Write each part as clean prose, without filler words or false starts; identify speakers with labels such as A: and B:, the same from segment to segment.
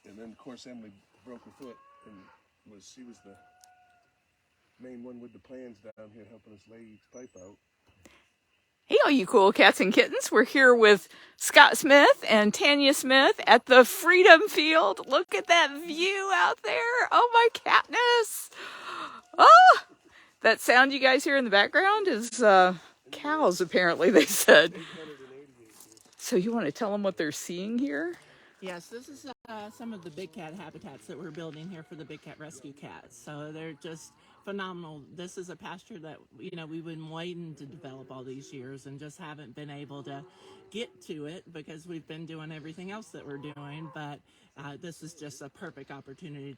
A: And then, of course, Emily broke her foot, and she was the main one with the plans down here helping us lay each pipe out.
B: Hey, all you cool cats and kittens. We're here with Scott Smith and Tanya Smith at the Freedom Field. Look at that view out there. Oh, my catness. Oh, that sound you guys hear in the background is cows, apparently, they said. So you want to tell them what they're seeing here?
C: Yes, this is some of the big cat habitats that we're building here for the big cat rescue cats. So they're just phenomenal. This is a pasture that, we've been waiting to develop all these years and just haven't been able to get to it because we've been doing everything else that we're doing. But this is just a perfect opportunity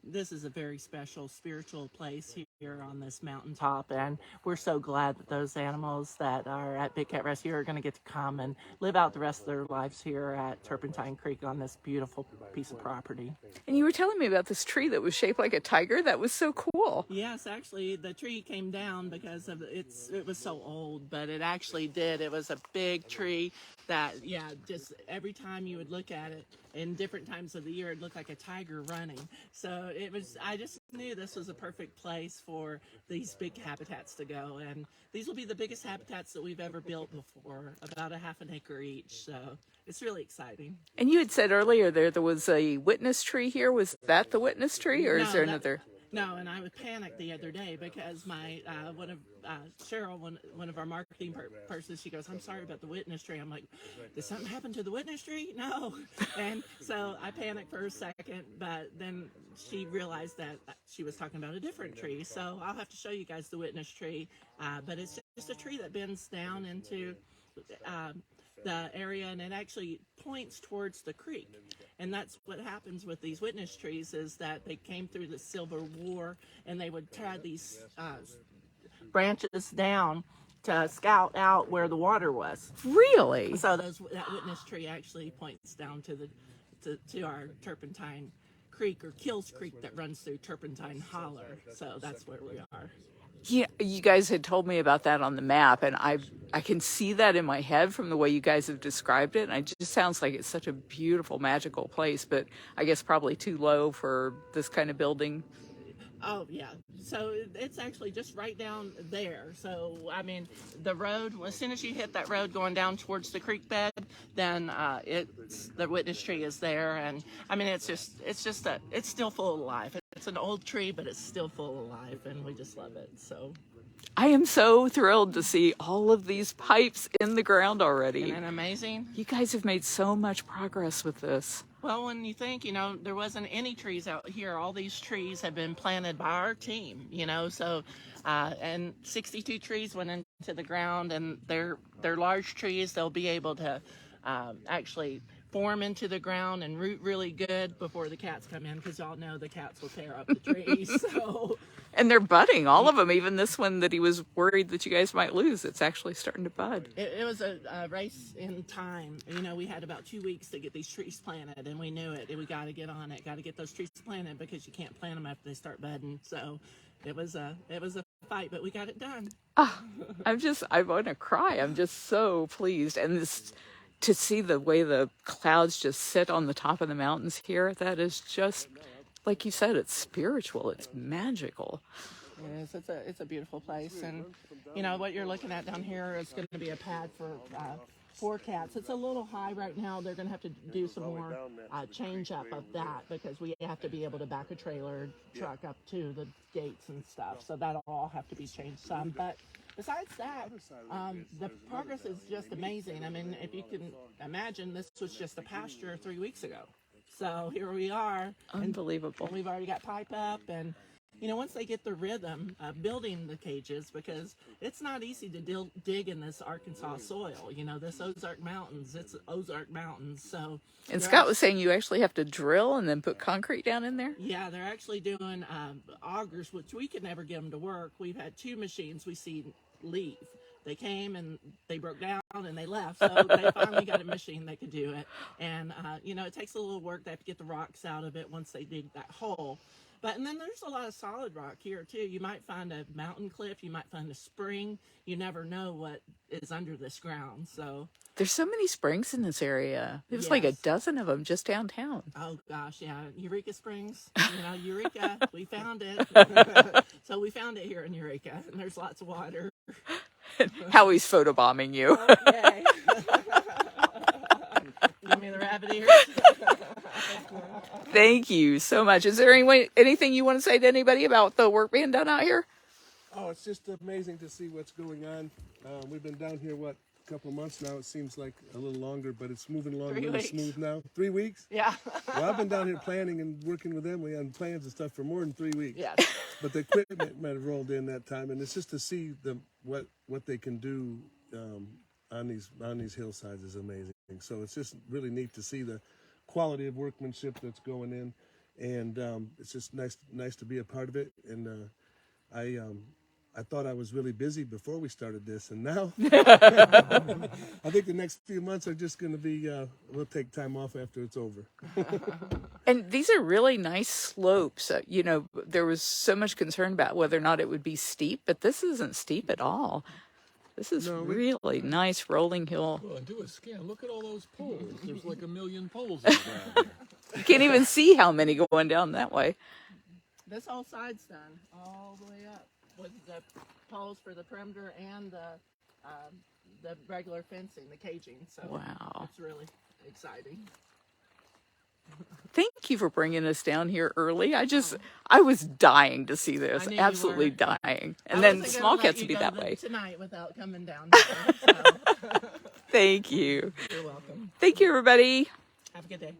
C: this is a very special spiritual place here on this mountaintop. And we're so glad that those animals that are at Big Cat Rescue are going to get to come and live out the rest of their lives here at Turpentine Creek on this beautiful piece of property.
B: And you were telling me about this tree that was shaped like a tiger. That was so cool.
C: Yes, actually, the tree came down because of it was so old, but it actually did. It was a big tree that, just every time you would look at it in different times of the year, it looked like a tiger running. So I just knew this was a perfect place for these big habitats to go. And these will be the biggest habitats that we've ever built before, about a half an acre each. So it's really exciting.
B: And you had said earlier there was a witness tree here. Was that the witness tree, or is there another?
C: No, and I was panicked the other day because my Cheryl, one of our marketing persons, she goes, "I'm sorry about the witness tree." I'm like, "Did something happen to the witness tree?" No, and so I panicked for a second, but then she realized that she was talking about a different tree. So I'll have to show you guys the witness tree, but it's just a tree that bends down into the area, and it actually points towards the creek. And that's what happens with these witness trees, is that they came through the Civil War and they would tie these branches down to scout out where the water was.
B: Really?
C: So that witness tree actually points down to our Turpentine Creek, or Kills Creek, that runs through Turpentine Holler. So that's where we are.
B: Yeah, you guys had told me about that on the map, and I can see that in my head from the way you guys have described it. And it just sounds like it's such a beautiful, magical place, but I guess probably too low for this kind of building.
C: Oh, yeah. So it's actually just right down there. So, I mean, the road, as soon as you hit that road going down towards the creek bed, then the witness tree is there. And, I mean, it's still full of life. It's an old tree, but it's still full of life, and we just love it. So
B: I am so thrilled to see all of these pipes in the ground already.
C: Isn't that amazing?
B: You guys have made so much progress with this.
C: Well, when you think, there wasn't any trees out here. All these trees have been planted by our team, so, and 62 trees went into the ground, and they're large trees. They'll be able to actually form into the ground and root really good before the cats come in, because y'all know the cats will tear up the trees. So.
B: And they're budding, all of them, even this one that he was worried that you guys might lose. It's actually starting to bud.
C: It was a race in time. We had about 2 weeks to get these trees planted, and we knew it. We got to get on it, got to get those trees planted, because you can't plant them after they start budding. So it was a fight, but we got it done.
B: Oh, I want to cry. I'm just so pleased. And to see the way the clouds just sit on the top of the mountains here, that is just, like you said, it's spiritual, it's magical.
C: Yes, it's a beautiful place. And what you're looking at down here is going to be a pad for cats. It's a little high right now. They're going to have to do some more change up of that, because we have to be able to back a trailer truck up to the gates and stuff. So that'll all have to be changed some. But besides that, the progress is just amazing. I mean, if you can imagine, this was just a pasture 3 weeks ago. So here we are.
B: Unbelievable.
C: And we've already got pipe up, and once they get the rhythm of building the cages, because it's not easy to dig in this Arkansas soil. This Ozark Mountains, it's Ozark Mountains. So.
B: And Scott was saying you actually have to drill and then put concrete down in there?
C: Yeah, they're actually doing augers, which we could never get them to work. We've had 2 machines we see leave. they came and they broke down and they left. So they finally got a machine that could do it. And, you know, it takes a little work. They have to get the rocks out of it once they dig that hole. And then there's a lot of solid rock here too. You might find a mountain cliff, you might find a spring. You never know what is under this ground. So
B: There's so many springs in this area. There's like a
C: yes.
B: dozen of them just downtown.
C: Oh gosh, yeah, Eureka Springs. You know, Eureka. We found it. So we found it here in Eureka, and there's lots of water.
B: Howie's photobombing you.
C: Okay. Give me the rabbit ears.
B: Thank you so much. Is there anything you want to say to anybody about the work being done out here?
A: Oh, it's just amazing to see what's going on. We've been down here, a couple of months now. It seems like a little longer, but it's moving along
C: 3
A: really
C: weeks.
A: smooth now. 3 weeks?
C: Yeah.
A: Well, I've been down here planning and working with Emily on plans and stuff for more than 3 weeks.
C: Yes.
A: But the equipment might have rolled in that time, and it's just to see what they can do on these hillsides is amazing. So it's just really neat to see the quality of workmanship that's going in, and it's just nice to be a part of it. And I thought I was really busy before we started this, and now I think the next few months are just going to be, we'll take time off after it's over.
B: And these are really nice slopes. You know, there was so much concern about whether or not it would be steep, but this isn't steep at all. This is really nice rolling hill.
D: Well, and do a scan. Look at all those poles. There's like 1 million poles in the ground here.
B: You can't even see how many going down that way.
C: This whole side's done all the way up with the poles for the perimeter and the regular fencing, the caging. So
B: Wow.
C: it's really exciting.
B: Thank you for bringing us down here early. I was dying to see this.
C: I knew you
B: Absolutely
C: were.
B: dying.
C: I
B: And then
C: wasn't gonna
B: small
C: let
B: cats
C: you
B: would be
C: go
B: that
C: to
B: way.
C: tonight without coming down. So
B: Thank you.
C: you're welcome.
B: Thank you, everybody.
C: Have a good day.